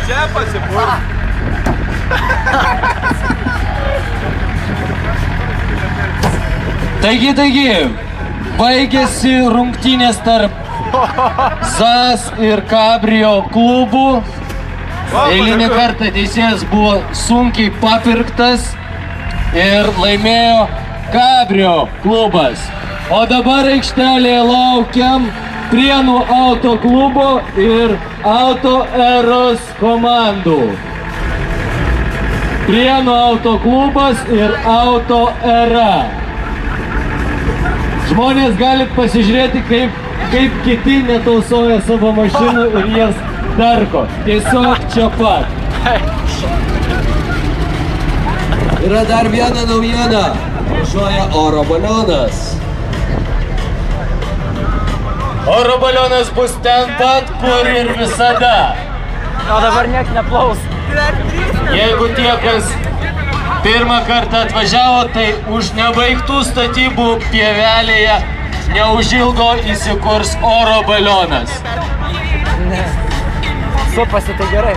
Čia pasipūrė. Taigi, baigėsi rungtynės tarp ZAS ir Cabrio klubų. Eilinį kartą teisėjas buvo sunkiai papirktas ir laimėjo Cabrio klubas. O dabar aikštelėje laukiam Prienų auto klubo ir Auto Eros komandų. Prienų auto klubas ir Auto Era. Žmonės galit pasižiūrėti, kaip kiti netausoja savo mašinų ir jas darko. Tiesiog čia pat. Yra dar viena naujiena. Važiuoja oro balionas. Oro balionas bus ten pat, kur ir visada. O dabar nieks neplaus. Jeigu tie, kas pirmą kartą atvažiavo, tai už nebaigtų statybų pievelėje neužilgo įsikurs oro balionas. Supasi tai gerai.